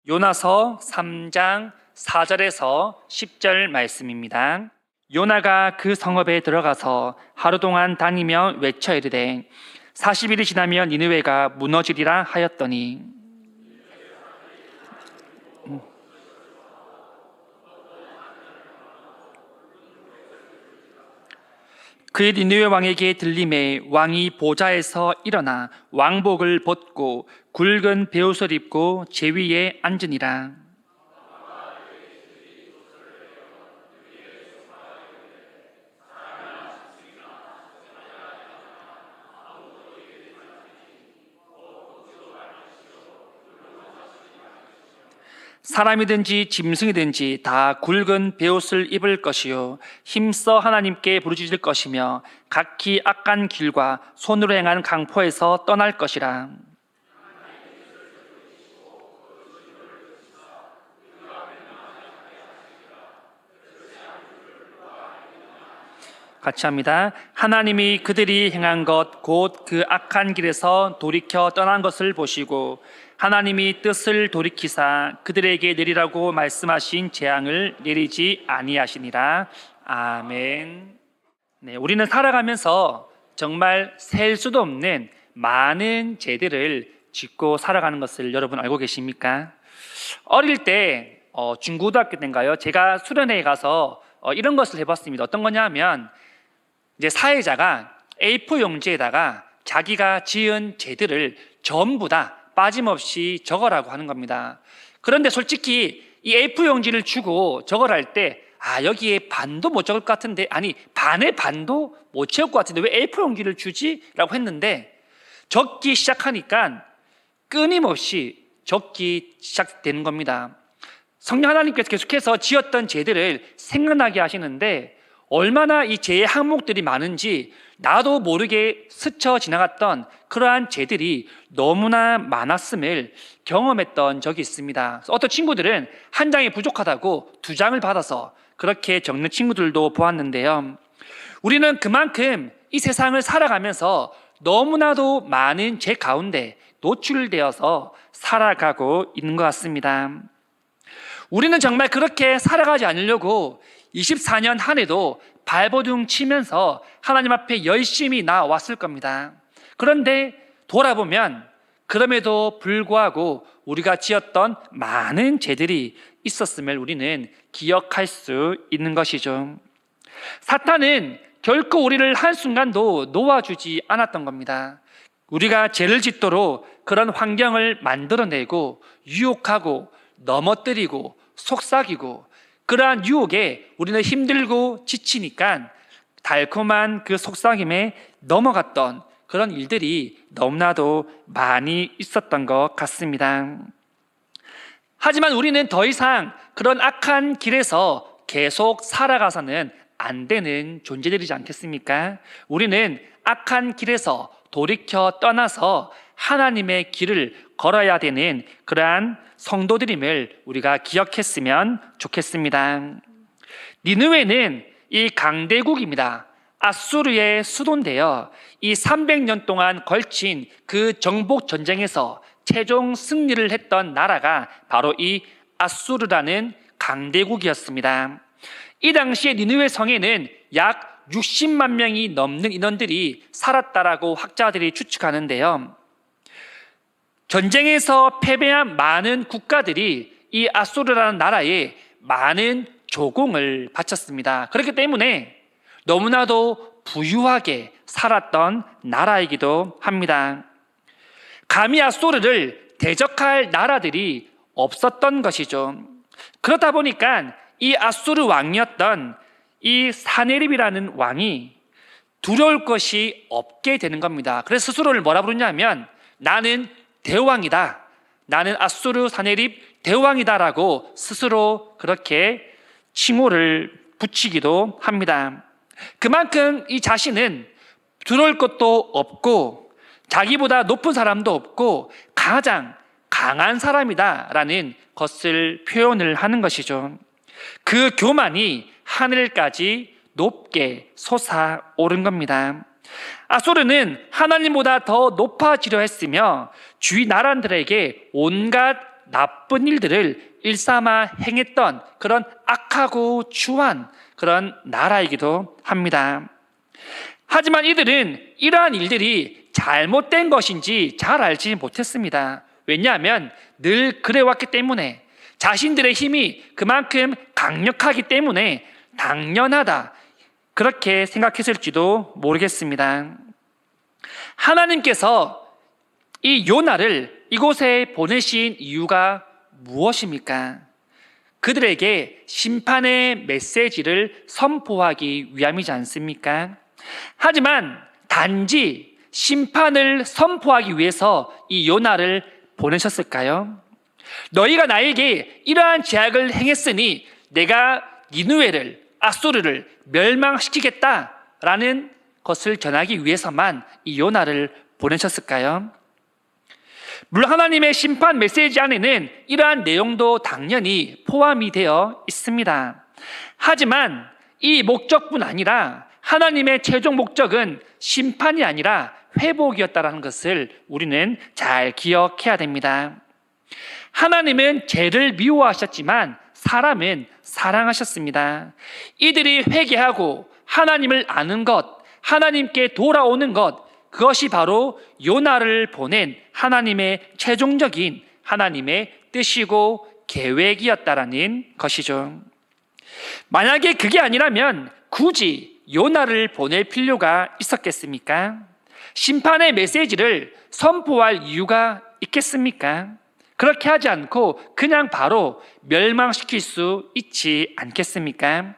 요나서 3장 4절에서 10절 말씀입니다. 요나가 그 성읍에 들어가서 하루 동안 다니며 외쳐 이르되 40일이 지나면 니느웨가 무너지리라 하였더니 그 니느웨 왕에게 들림에 왕이 보좌에서 일어나 왕복을 벗고 굵은 베옷을 입고 제위에 앉으니라. 사람이든지 짐승이든지 다 굵은 베옷을 입을 것이요 힘써 하나님께 부르짖을 것이며 각기 악한 길과 손으로 행한 강포에서 떠날 것이라. 같이 합니다. 하나님이 그들이 행한 것 곧 그 악한 길에서 돌이켜 떠난 것을 보시고 하나님이 뜻을 돌이키사 그들에게 내리라고 말씀하신 재앙을 내리지 아니하시니라. 아멘. 네, 우리는 살아가면서 정말 셀 수도 없는 많은 죄들을 짓고 살아가는 것을 여러분 알고 계십니까? 어릴 때 중고등학교 때인가요? 제가 수련회에 가서 이런 것을 해봤습니다. 어떤 거냐 하면 이제 사회자가 A4 용지에다가 자기가 지은 죄들을 전부 다 빠짐없이 적어라고 하는 겁니다. 그런데 솔직히 이 A4 용지를 주고 적어랄 때 여기에 반도 못 적을 것 같은데, 아니 반의 반도 못 채울 것 같은데 왜 A4 용지를 주지? 라고 했는데 적기 시작하니까 끊임없이 적기 시작되는 겁니다. 성령 하나님께서 계속해서 지었던 죄들을 생각나게 하시는데 얼마나 이 죄의 항목들이 많은지 나도 모르게 스쳐 지나갔던 그러한 죄들이 너무나 많았음을 경험했던 적이 있습니다. 어떤 친구들은 한 장이 부족하다고 두 장을 받아서 그렇게 적는 친구들도 보았는데요. 우리는 그만큼 이 세상을 살아가면서 너무나도 많은 죄 가운데 노출되어서 살아가고 있는 것 같습니다. 우리는 정말 그렇게 살아가지 않으려고 24년 한 해도 발버둥 치면서 하나님 앞에 열심히 나왔을 겁니다. 그런데 돌아보면 그럼에도 불구하고 우리가 지었던 많은 죄들이 있었음을 우리는 기억할 수 있는 것이죠. 사탄은 결코 우리를 한순간도 놓아주지 않았던 겁니다. 우리가 죄를 짓도록 그런 환경을 만들어내고 유혹하고 넘어뜨리고 속삭이고 그러한 유혹에 우리는 힘들고 지치니까 달콤한 그 속삭임에 넘어갔던 그런 일들이 너무나도 많이 있었던 것 같습니다. 하지만 우리는 더 이상 그런 악한 길에서 계속 살아가서는 안 되는 존재들이지 않겠습니까? 우리는 악한 길에서 돌이켜 떠나서 하나님의 길을 걸어야 되는 그러한 성도들임을 우리가 기억했으면 좋겠습니다. 니느웨는 이 강대국입니다. 아수르의 수도인데요. 이 300년 동안 걸친 그 정복 전쟁에서 최종 승리를 했던 나라가 바로 이 아수르라는 강대국이었습니다. 이 당시에 니느웨 성에는 약 60만 명이 넘는 인원들이 살았다라고 학자들이 추측하는데요. 전쟁에서 패배한 많은 국가들이 이 아수르라는 나라에 많은 조공을 바쳤습니다. 그렇기 때문에 너무나도 부유하게 살았던 나라이기도 합니다. 감히 아수르를 대적할 나라들이 없었던 것이죠. 그렇다 보니까 이 아수르 왕이었던 이 사네립이라는 왕이 두려울 것이 없게 되는 겁니다. 그래서 스스로를 뭐라 부르냐면 나는 대왕이다. 나는 아수르 사네립 대왕이다라고 스스로 그렇게 칭호를 붙이기도 합니다. 그만큼 이 자신은 두려울 것도 없고 자기보다 높은 사람도 없고 가장 강한 사람이다라는 것을 표현을 하는 것이죠. 그 교만이 하늘까지 높게 솟아오른 겁니다. 아수르는 하나님보다 더 높아지려 했으며 주위 나라들에게 온갖 나쁜 일들을 일삼아 행했던 그런 악하고 추한 그런 나라이기도 합니다. 하지만 이들은 이러한 일들이 잘못된 것인지 잘 알지 못했습니다. 왜냐하면 늘 그래왔기 때문에, 자신들의 힘이 그만큼 강력하기 때문에 당연하다, 그렇게 생각했을지도 모르겠습니다. 하나님께서 이 요나를 이곳에 보내신 이유가 무엇입니까? 그들에게 심판의 메시지를 선포하기 위함이지 않습니까? 하지만 단지 심판을 선포하기 위해서 이 요나를 보내셨을까요? 너희가 나에게 이러한 죄악을 행했으니 내가 니느웨를, 아수르를 멸망시키겠다라는 것을 전하기 위해서만 이 요나를 보내셨을까요? 물론 하나님의 심판 메시지 안에는 이러한 내용도 당연히 포함이 되어 있습니다. 하지만 이 목적뿐 아니라 하나님의 최종 목적은 심판이 아니라 회복이었다는 것을 우리는 잘 기억해야 됩니다. 하나님은 죄를 미워하셨지만 사람은 사랑하셨습니다. 이들이 회개하고 하나님을 아는 것, 하나님께 돌아오는 것, 그것이 바로 요나를 보낸 하나님의 최종적인 하나님의 뜻이고 계획이었다라는 것이죠. 만약에 그게 아니라면 굳이 요나를 보낼 필요가 있었겠습니까? 심판의 메시지를 선포할 이유가 있겠습니까? 그렇게 하지 않고 그냥 바로 멸망시킬 수 있지 않겠습니까?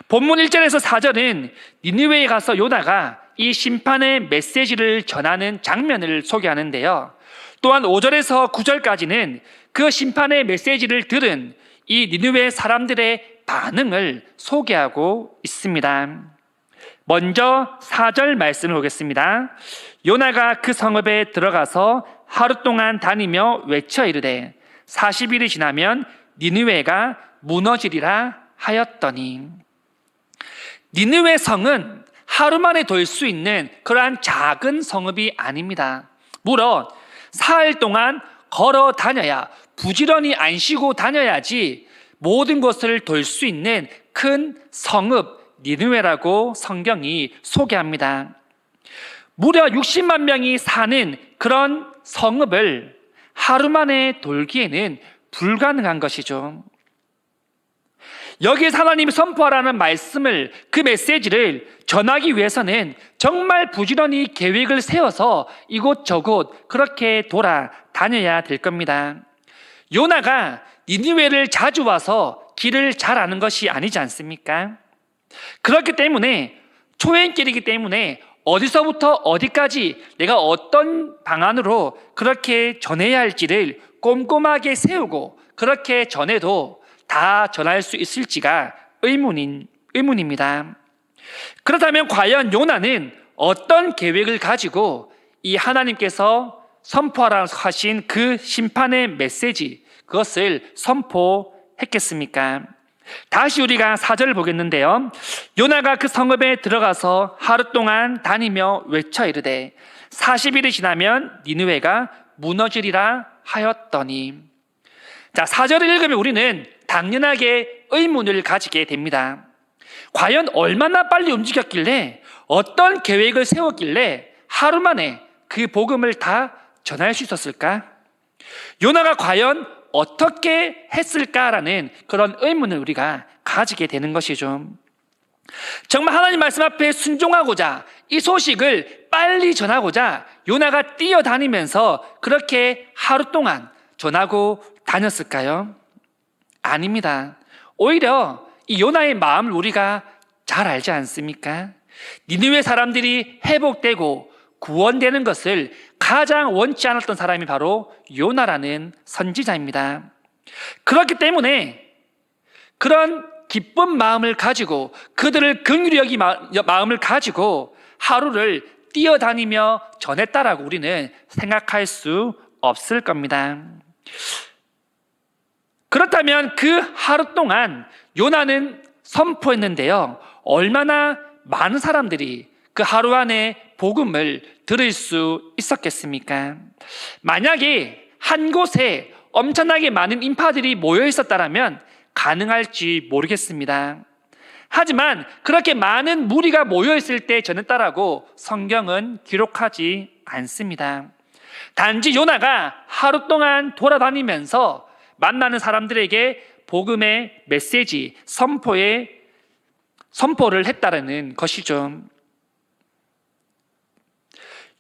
본문 1절에서 4절은 니느웨에 가서 요나가 이 심판의 메시지를 전하는 장면을 소개하는데요. 또한 5절에서 9절까지는 그 심판의 메시지를 들은 이 니느웨 사람들의 반응을 소개하고 있습니다. 먼저 4절 말씀을 보겠습니다. 요나가 그 성읍에 들어가서 하루 동안 다니며 외쳐 이르되 40일이 지나면 니느웨가 무너지리라 하였더니, 니느웨 성은 하루 만에 돌 수 있는 그러한 작은 성읍이 아닙니다. 물론 사흘 동안 걸어 다녀야, 부지런히 안 쉬고 다녀야지 모든 것을 돌 수 있는 큰 성읍 니느웨라고 성경이 소개합니다. 무려 60만 명이 사는 그런 성읍을 하루 만에 돌기에는 불가능한 것이죠. 여기에 하나님이 선포하라는 말씀을, 그 메시지를 전하기 위해서는 정말 부지런히 계획을 세워서 이곳저곳 그렇게 돌아다녀야 될 겁니다. 요나가 니느웨를 자주 와서 길을 잘 아는 것이 아니지 않습니까? 그렇기 때문에 초행길이기 때문에 어디서부터 어디까지 내가 어떤 방안으로 그렇게 전해야 할지를 꼼꼼하게 세우고 그렇게 전해도 다 전할 수 있을지가 의문입니다. 그렇다면 과연 요나는 어떤 계획을 가지고 이 하나님께서 선포하라 하신 그 심판의 메시지, 그것을 선포했겠습니까? 다시 우리가 4절을 보겠는데요. 요나가 그 성읍에 들어가서 하루 동안 다니며 외쳐 이르되 40일이 지나면 니느웨가 무너지리라 하였더니. 자, 4절을 읽으면 우리는 당연하게 의문을 가지게 됩니다. 과연 얼마나 빨리 움직였길래, 어떤 계획을 세웠길래 하루 만에 그 복음을 다 전할 수 있었을까? 요나가 과연 어떻게 했을까라는 그런 의문을 우리가 가지게 되는 것이죠. 정말 하나님 말씀 앞에 순종하고자, 이 소식을 빨리 전하고자 요나가 뛰어다니면서 그렇게 하루 동안 전하고 다녔을까요? 아닙니다. 오히려 이 요나의 마음을 우리가 잘 알지 않습니까? 니느웨 사람들이 회복되고 구원되는 것을 가장 원치 않았던 사람이 바로 요나라는 선지자입니다. 그렇기 때문에 그런 기쁜 마음을 가지고, 그들을 긍휼히 여기 마음을 가지고 하루를 뛰어다니며 전했다라고 우리는 생각할 수 없을 겁니다. 그렇다면 그 하루 동안 요나는 선포했는데요, 얼마나 많은 사람들이 그 하루 안에 복음을 들을 수 있었겠습니까? 만약에 한 곳에 엄청나게 많은 인파들이 모여 있었다면 가능할지 모르겠습니다. 하지만 그렇게 많은 무리가 모여 있을 때 전했다라고 성경은 기록하지 않습니다. 단지 요나가 하루 동안 돌아다니면서 만나는 사람들에게 복음의 메시지, 선포를 했다라는 것이죠.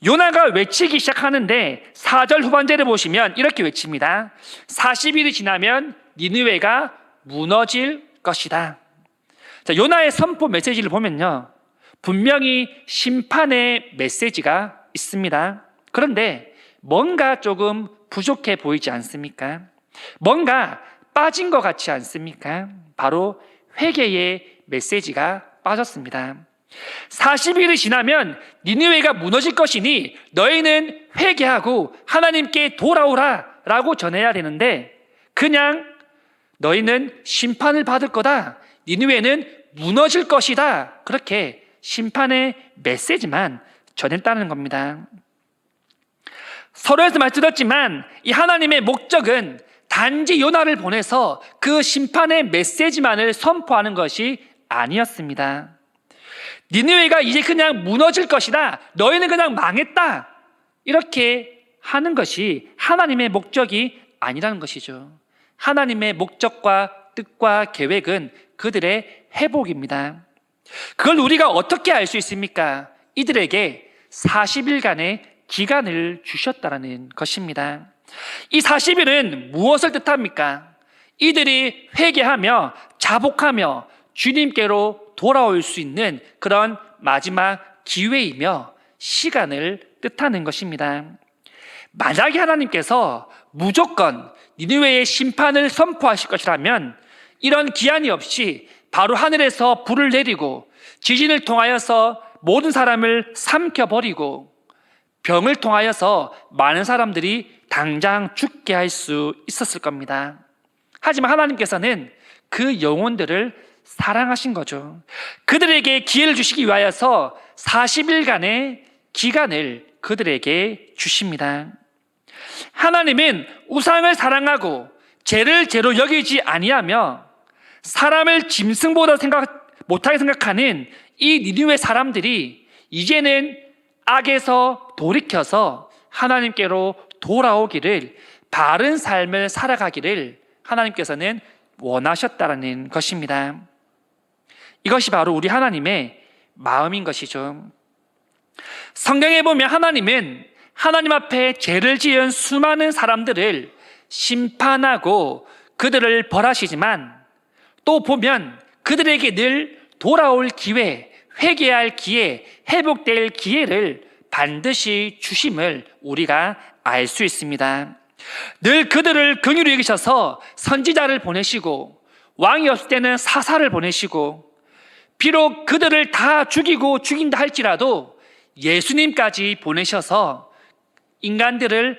요나가 외치기 시작하는데 4절 후반절을 보시면 이렇게 외칩니다. 40일이 지나면 니느웨가 무너질 것이다. 자, 요나의 선포 메시지를 보면요, 분명히 심판의 메시지가 있습니다. 그런데 뭔가 조금 부족해 보이지 않습니까? 뭔가 빠진 것 같지 않습니까? 바로 회개의 메시지가 빠졌습니다. 40일이 지나면 니느웨가 무너질 것이니 너희는 회개하고 하나님께 돌아오라 라고 전해야 되는데, 그냥 너희는 심판을 받을 거다, 니느웨는 무너질 것이다, 그렇게 심판의 메시지만 전했다는 겁니다. 서로에서 말씀드렸지만 이 하나님의 목적은 단지 요나를 보내서 그 심판의 메시지만을 선포하는 것이 아니었습니다. 니느웨가 이제 그냥 무너질 것이다, 너희는 그냥 망했다, 이렇게 하는 것이 하나님의 목적이 아니라는 것이죠. 하나님의 목적과 뜻과 계획은 그들의 회복입니다. 그걸 우리가 어떻게 알 수 있습니까? 이들에게 40일간의 기간을 주셨다는 것입니다. 이 40일은 무엇을 뜻합니까? 이들이 회개하며 자복하며 주님께로 돌아올 수 있는 그런 마지막 기회이며 시간을 뜻하는 것입니다. 만약에 하나님께서 무조건 니느웨의 심판을 선포하실 것이라면 이런 기한이 없이 바로 하늘에서 불을 내리고 지진을 통하여서 모든 사람을 삼켜버리고 병을 통하여서 많은 사람들이 당장 죽게 할 수 있었을 겁니다. 하지만 하나님께서는 그 영혼들을 사랑하신 거죠. 그들에게 기회를 주시기 위하여서 40일간의 기간을 그들에게 주십니다. 하나님은 우상을 사랑하고 죄를 죄로 여기지 아니하며 사람을 짐승보다 못하게 생각하는 이 니느웨 사람들이 이제는 악에서 돌이켜서 하나님께로 돌아오기를, 바른 삶을 살아가기를 하나님께서는 원하셨다는 것입니다. 이것이 바로 우리 하나님의 마음인 것이죠. 성경에 보면 하나님은 하나님 앞에 죄를 지은 수많은 사람들을 심판하고 그들을 벌하시지만, 또 보면 그들에게 늘 돌아올 기회, 회개할 기회, 회복될 기회를 반드시 주심을 우리가 알 수 있습니다. 늘 그들을 긍휼히 여기셔서 선지자를 보내시고, 왕이 없을 때는 사사를 보내시고, 비록 그들을 다 죽이고 죽인다 할지라도 예수님까지 보내셔서 인간들을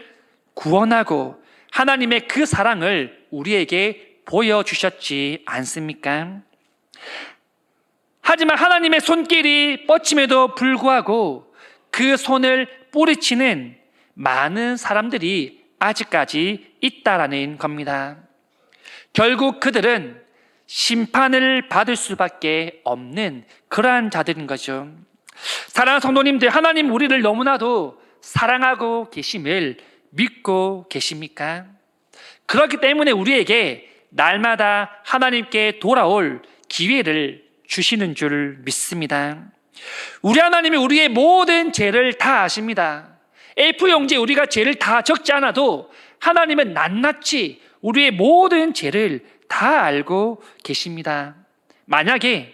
구원하고 하나님의 그 사랑을 우리에게 보여주셨지 않습니까? 하지만 하나님의 손길이 뻗침에도 불구하고 그 손을 뿌리치는 많은 사람들이 아직까지 있다라는 겁니다. 결국 그들은 심판을 받을 수밖에 없는 그러한 자들인 거죠. 사랑하는 성도님들, 하나님 우리를 너무나도 사랑하고 계심을 믿고 계십니까? 그렇기 때문에 우리에게 날마다 하나님께 돌아올 기회를 주시는 줄 믿습니다. 우리 하나님이 우리의 모든 죄를 다 아십니다. A4용지에 우리가 죄를 다 적지 않아도 하나님은 낱낱이 우리의 모든 죄를 다 알고 계십니다. 만약에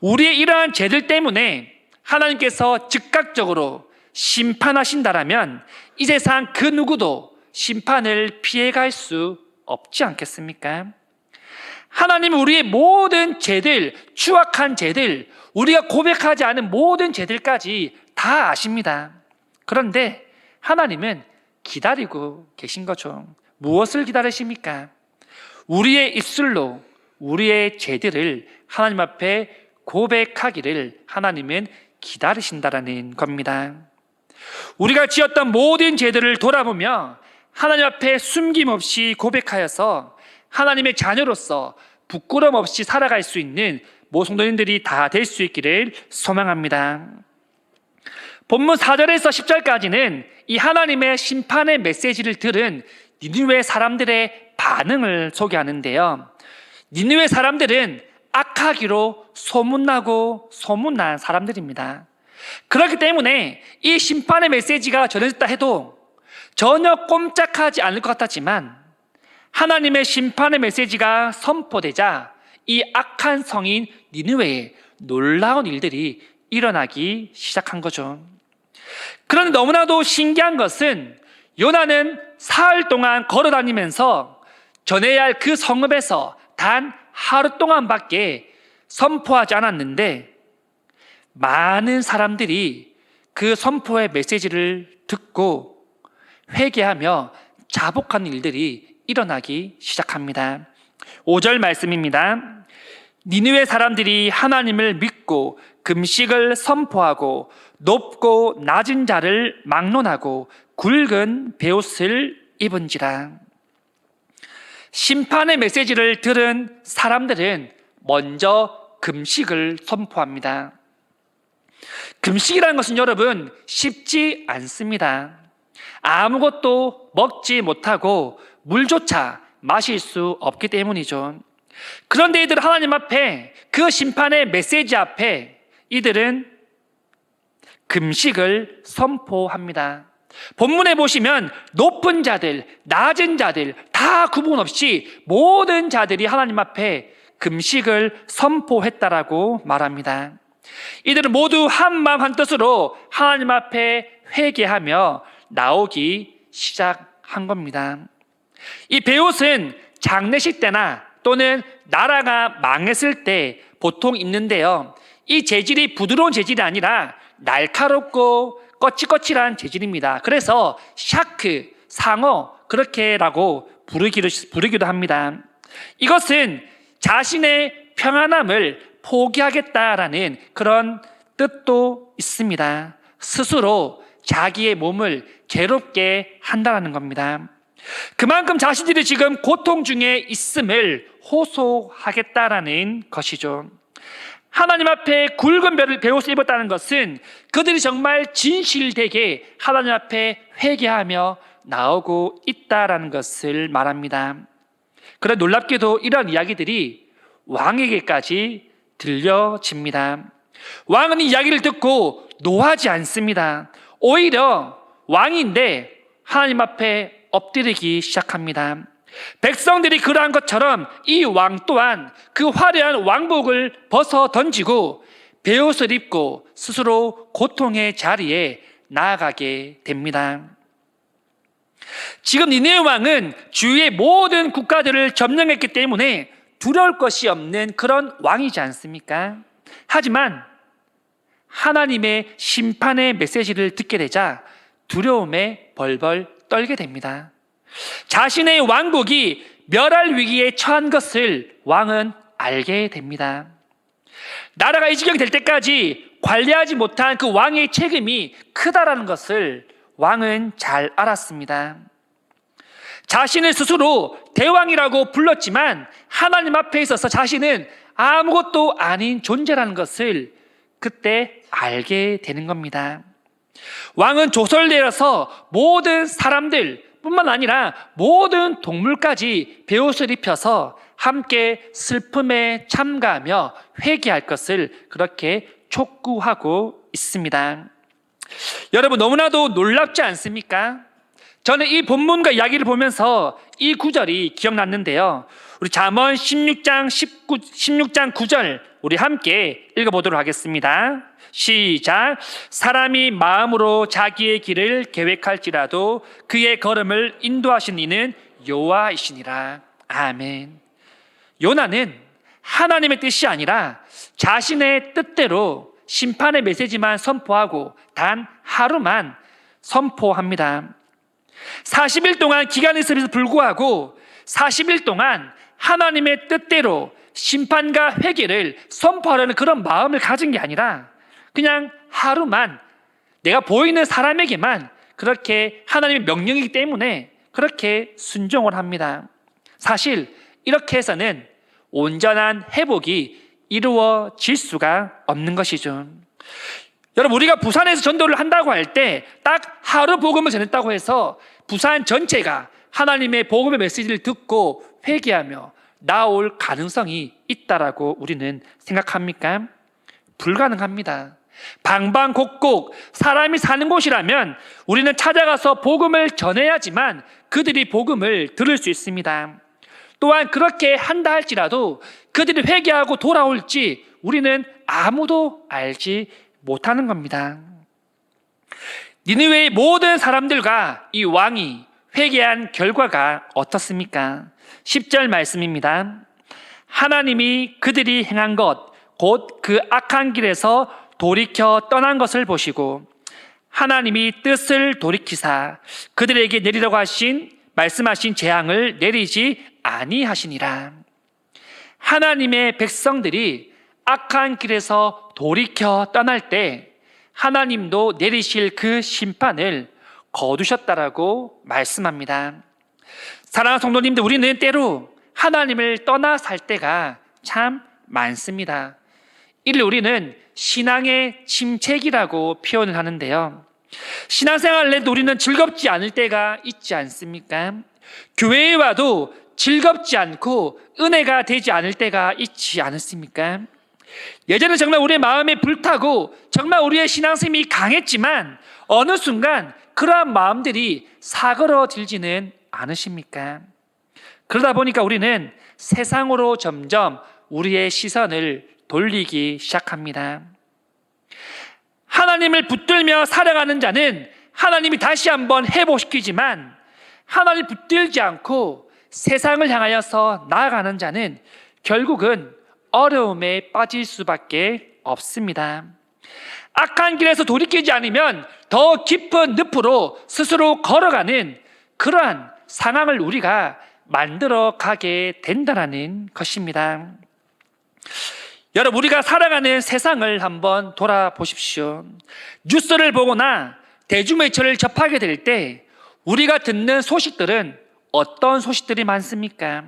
우리의 이러한 죄들 때문에 하나님께서 즉각적으로 심판하신다라면 이 세상 그 누구도 심판을 피해갈 수 없지 않겠습니까? 하나님은 우리의 모든 죄들, 추악한 죄들, 우리가 고백하지 않은 모든 죄들까지 다 아십니다. 그런데 하나님은 기다리고 계신 거죠. 무엇을 기다리십니까? 우리의 입술로 우리의 죄들을 하나님 앞에 고백하기를 하나님은 기다리신다라는 겁니다. 우리가 지었던 모든 죄들을 돌아보며 하나님 앞에 숨김없이 고백하여서 하나님의 자녀로서 부끄럼 없이 살아갈 수 있는 모성도님들이 다 될 수 있기를 소망합니다. 본문 4절에서 10절까지는 이 하나님의 심판의 메시지를 들은 니느웨 사람들의 반응을 소개하는데요. 니느웨 사람들은 악하기로 소문나고 소문난 사람들입니다. 그렇기 때문에 이 심판의 메시지가 전해졌다 해도 전혀 꼼짝하지 않을 것 같았지만 하나님의 심판의 메시지가 선포되자 이 악한 성인 니느웨에 놀라운 일들이 일어나기 시작한 거죠. 그런데 너무나도 신기한 것은 요나는 사흘 동안 걸어다니면서 전해야 할 그 성읍에서 단 하루 동안밖에 선포하지 않았는데 많은 사람들이 그 선포의 메시지를 듣고 회개하며 자복하는 일들이 일어나기 시작합니다. 5절 말씀입니다. 니느웨 사람들이 하나님을 믿고 금식을 선포하고 높고 낮은 자를 막론하고 굵은 베옷을 입은지라. 심판의 메시지를 들은 사람들은 먼저 금식을 선포합니다. 금식이라는 것은 여러분 쉽지 않습니다. 아무것도 먹지 못하고 물조차 마실 수 없기 때문이죠. 그런데 이들은 하나님 앞에 그 심판의 메시지 앞에 이들은 금식을 선포합니다. 본문에 보시면 높은 자들, 낮은 자들 다 구분 없이 모든 자들이 하나님 앞에 금식을 선포했다라고 말합니다. 이들은 모두 한마음 한뜻으로 하나님 앞에 회개하며 나오기 시작한 겁니다. 이 베옷은 장례식 때나 또는 나라가 망했을 때 보통 입는데요. 이 재질이 부드러운 재질이 아니라 날카롭고 거칠거칠한 재질입니다. 그래서 샤크, 상어 그렇게라고 부르기도 합니다. 이것은 자신의 평안함을 포기하겠다라는 그런 뜻도 있습니다. 스스로 자기의 몸을 괴롭게 한다는 겁니다. 그만큼 자신들이 지금 고통 중에 있음을 호소하겠다라는 것이죠. 하나님 앞에 굵은 베옷을 입었다는 것은 그들이 정말 진실되게 하나님 앞에 회개하며 나오고 있다라는 것을 말합니다. 그런데 놀랍게도 이러한 이야기들이 왕에게까지 들려집니다. 왕은 이 이야기를 듣고 노하지 않습니다. 오히려 왕인데 하나님 앞에 엎드리기 시작합니다. 백성들이 그러한 것처럼 이 왕 또한 그 화려한 왕복을 벗어 던지고 베옷을 입고 스스로 고통의 자리에 나아가게 됩니다. 지금 니느웨 왕은 주위의 모든 국가들을 점령했기 때문에 두려울 것이 없는 그런 왕이지 않습니까? 하지만 하나님의 심판의 메시지를 듣게 되자 두려움에 벌벌 떨게 됩니다. 자신의 왕국이 멸할 위기에 처한 것을 왕은 알게 됩니다. 나라가 이 지경이 될 때까지 관리하지 못한 그 왕의 책임이 크다라는 것을 왕은 잘 알았습니다. 자신을 스스로 대왕이라고 불렀지만 하나님 앞에 있어서 자신은 아무것도 아닌 존재라는 것을 그때 알게 되는 겁니다. 왕은 조서를 내려서 모든 사람들 뿐만 아니라 모든 동물까지 베옷을 입혀서 함께 슬픔에 참가하며 회개할 것을 그렇게 촉구하고 있습니다. 여러분 너무나도 놀랍지 않습니까? 저는 이 본문과 이야기를 보면서 이 구절이 기억났는데요. 우리 잠언 16장 9절 우리 함께 읽어보도록 하겠습니다. 시작. 사람이 마음으로 자기의 길을 계획할지라도 그의 걸음을 인도하신 이는 여호와이시니라. 아멘. 요나는 하나님의 뜻이 아니라 자신의 뜻대로 심판의 메시지만 선포하고 단 하루만 선포합니다. 40일 동안 기간이 있음에도 불구하고 40일 동안 하나님의 뜻대로 심판과 회개를 선포하려는 그런 마음을 가진 게 아니라 그냥 하루만 내가 보이는 사람에게만 그렇게 하나님의 명령이기 때문에 그렇게 순종을 합니다. 사실 이렇게 해서는 온전한 회복이 이루어질 수가 없는 것이죠. 여러분, 우리가 부산에서 전도를 한다고 할 때 딱 하루 복음을 전했다고 해서 부산 전체가 하나님의 복음의 메시지를 듣고 회개하며 나올 가능성이 있다라고 우리는 생각합니까? 불가능합니다. 방방곡곡 사람이 사는 곳이라면 우리는 찾아가서 복음을 전해야지만 그들이 복음을 들을 수 있습니다. 또한 그렇게 한다 할지라도 그들이 회개하고 돌아올지 우리는 아무도 알지 못하는 겁니다. 니느웨의 모든 사람들과 이 왕이 회개한 결과가 어떻습니까? 10절 말씀입니다. 하나님이 그들이 행한 것 곧 그 악한 길에서 돌이켜 떠난 것을 보시고 하나님이 뜻을 돌이키사 그들에게 내리라고 말씀하신 재앙을 내리지 아니하시니라. 하나님의 백성들이 악한 길에서 돌이켜 떠날 때 하나님도 내리실 그 심판을 거두셨다라고 말씀합니다. 사랑하는 성도님들, 우리는 때로 하나님을 떠나 살 때가 참 많습니다. 이를 우리는 신앙의 침체기라고 표현을 하는데요. 신앙생활을 해도 우리는 즐겁지 않을 때가 있지 않습니까? 교회에 와도 즐겁지 않고 은혜가 되지 않을 때가 있지 않습니까? 예전에 정말 우리의 마음에 불타고 정말 우리의 신앙심이 강했지만 어느 순간 그러한 마음들이 사그러들지는 않으십니까? 그러다 보니까 우리는 세상으로 점점 우리의 시선을 돌리기 시작합니다. 하나님을 붙들며 살아가는 자는 하나님이 다시 한번 회복시키지만 하나님을 붙들지 않고 세상을 향하여서 나아가는 자는 결국은 어려움에 빠질 수밖에 없습니다. 악한 길에서 돌이키지 않으면 더 깊은 늪으로 스스로 걸어가는 그러한 상황을 우리가 만들어 가게 된다는 것입니다. 여러분, 우리가 살아가는 세상을 한번 돌아보십시오. 뉴스를 보거나 대중매체를 접하게 될 때 우리가 듣는 소식들은 어떤 소식들이 많습니까?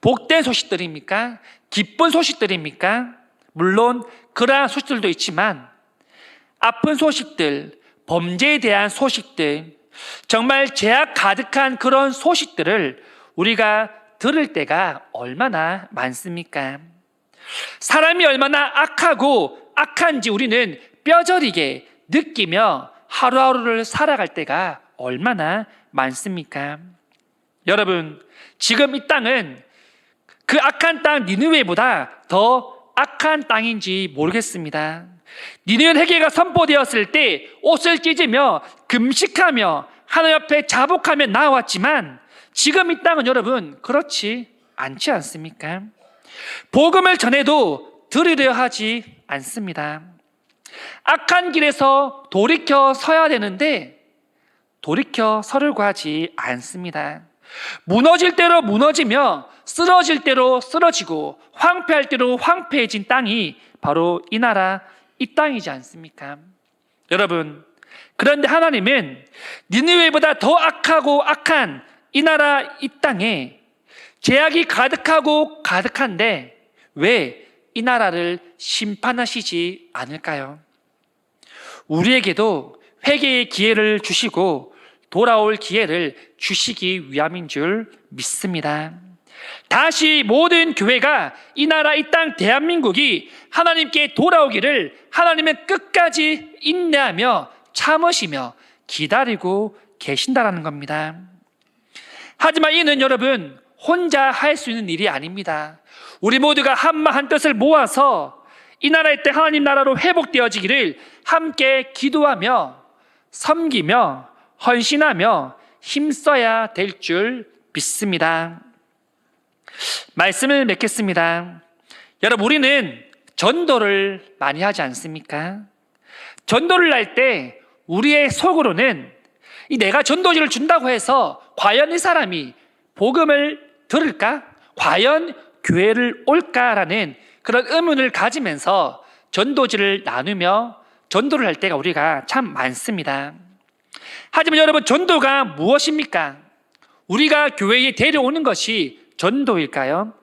복된 소식들입니까? 기쁜 소식들입니까? 물론 그러한 소식들도 있지만 아픈 소식들, 범죄에 대한 소식들, 정말 죄악 가득한 그런 소식들을 우리가 들을 때가 얼마나 많습니까? 사람이 얼마나 악하고 악한지 우리는 뼈저리게 느끼며 하루하루를 살아갈 때가 얼마나 많습니까? 여러분, 지금 이 땅은 그 악한 땅 니느웨보다 더 악한 땅인지 모르겠습니다. 니느웨 회개가 선포되었을 때 옷을 찢으며 금식하며 하나님 앞에 자복하며 나왔지만 지금 이 땅은 여러분 그렇지 않지 않습니까? 복음을 전해도 들으려 하지 않습니다. 악한 길에서 돌이켜 서야 되는데 돌이켜 서려고 하지 않습니다. 무너질 대로 무너지며 쓰러질 대로 쓰러지고 황폐할 대로 황폐해진 땅이 바로 이 나라 이 땅이지 않습니까? 여러분, 그런데 하나님은 니느웨보다 더 악하고 악한 이 나라 이 땅에 죄악이 가득하고 가득한데 왜 이 나라를 심판하시지 않을까요? 우리에게도 회개의 기회를 주시고 돌아올 기회를 주시기 위함인 줄 믿습니다. 다시 모든 교회가 이 나라 이 땅 대한민국이 하나님께 돌아오기를 하나님은 끝까지 인내하며 참으시며 기다리고 계신다라는 겁니다. 하지만 이는 여러분 혼자 할 수 있는 일이 아닙니다. 우리 모두가 한마음 한뜻을 모아서 이 나라의 때 하나님 나라로 회복되어지기를 함께 기도하며 섬기며 헌신하며 힘써야 될 줄 믿습니다. 말씀을 맺겠습니다. 여러분, 우리는 전도를 많이 하지 않습니까? 전도를 할 때 우리의 속으로는 내가 전도지를 준다고 해서 과연 이 사람이 복음을 들을까? 과연 교회를 올까라는 그런 의문을 가지면서 전도지를 나누며 전도를 할 때가 우리가 참 많습니다. 하지만 여러분, 전도가 무엇입니까? 우리가 교회에 데려오는 것이 전도일까요?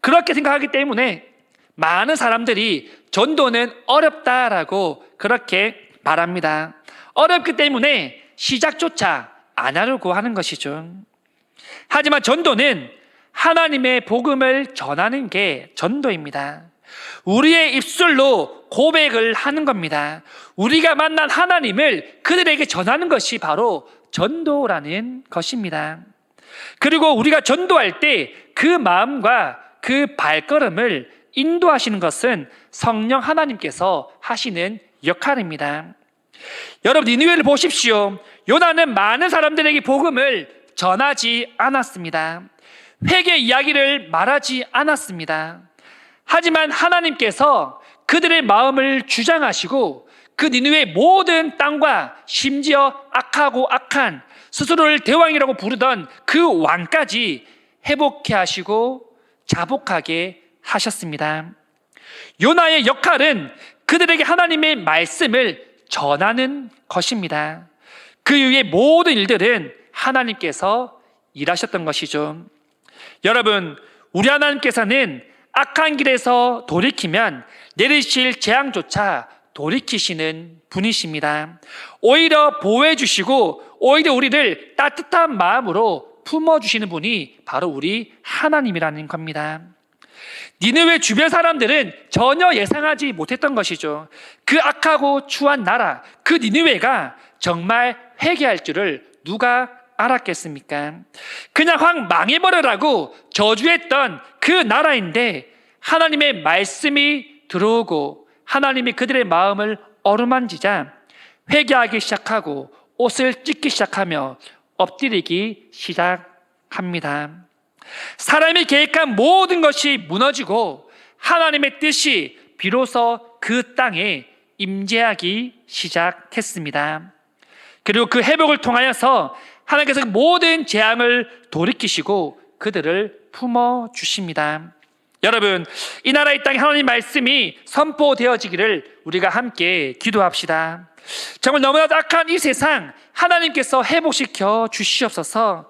그렇게 생각하기 때문에 많은 사람들이 전도는 어렵다라고 그렇게 말합니다. 어렵기 때문에 시작조차 안 하려고 하는 것이죠. 하지만 전도는 하나님의 복음을 전하는 게 전도입니다. 우리의 입술로 고백을 하는 겁니다. 우리가 만난 하나님을 그들에게 전하는 것이 바로 전도라는 것입니다. 그리고 우리가 전도할 때 그 마음과 그 발걸음을 인도하시는 것은 성령 하나님께서 하시는 역할입니다. 여러분, 니느웨를 보십시오. 요나는 많은 사람들에게 복음을 전하지 않았습니다. 회개 이야기를 말하지 않았습니다. 하지만 하나님께서 그들의 마음을 주장하시고 그 니느웨의 모든 땅과 심지어 악하고 악한 스스로를 대왕이라고 부르던 그 왕까지 회복케 하시고 자복하게 하셨습니다. 요나의 역할은 그들에게 하나님의 말씀을 전하는 것입니다. 그 이후의 모든 일들은 하나님께서 일하셨던 것이죠. 여러분, 우리 하나님께서는 악한 길에서 돌이키면 내리실 재앙조차 돌이키시는 분이십니다. 오히려 보호해 주시고 오히려 우리를 따뜻한 마음으로 품어주시는 분이 바로 우리 하나님이라는 겁니다. 니느웨 주변 사람들은 전혀 예상하지 못했던 것이죠. 그 악하고 추한 나라, 그 니느웨가 정말 회개할 줄을 누가 알았겠습니까? 그냥 확 망해버려라고 저주했던 그 나라인데 하나님의 말씀이 들어오고 하나님이 그들의 마음을 어루만지자 회개하기 시작하고 옷을 찢기 시작하며 엎드리기 시작합니다. 사람이 계획한 모든 것이 무너지고 하나님의 뜻이 비로소 그 땅에 임재하기 시작했습니다. 그리고 그 회복을 통하여서 하나님께서 모든 재앙을 돌이키시고 그들을 품어주십니다. 여러분, 이 나라 이 땅에 하나님 말씀이 선포되어지기를 우리가 함께 기도합시다. 정말 너무나도 악한 이 세상 하나님께서 회복시켜 주시옵소서.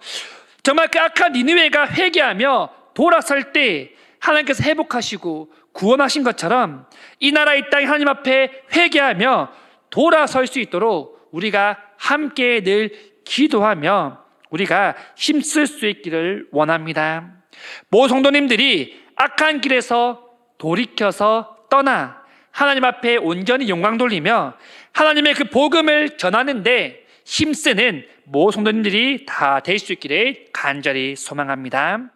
정말 그 악한 니느웨가 회개하며 돌아설 때 하나님께서 회복하시고 구원하신 것처럼 이 나라 이 땅에 하나님 앞에 회개하며 돌아설 수 있도록 우리가 함께 늘 기도하며 우리가 힘쓸 수 있기를 원합니다. 모든 성도님들이 악한 길에서 돌이켜서 떠나 하나님 앞에 온전히 영광 돌리며 하나님의 그 복음을 전하는데 힘쓰는 모든 성도님들이 다 될 수 있기를 간절히 소망합니다.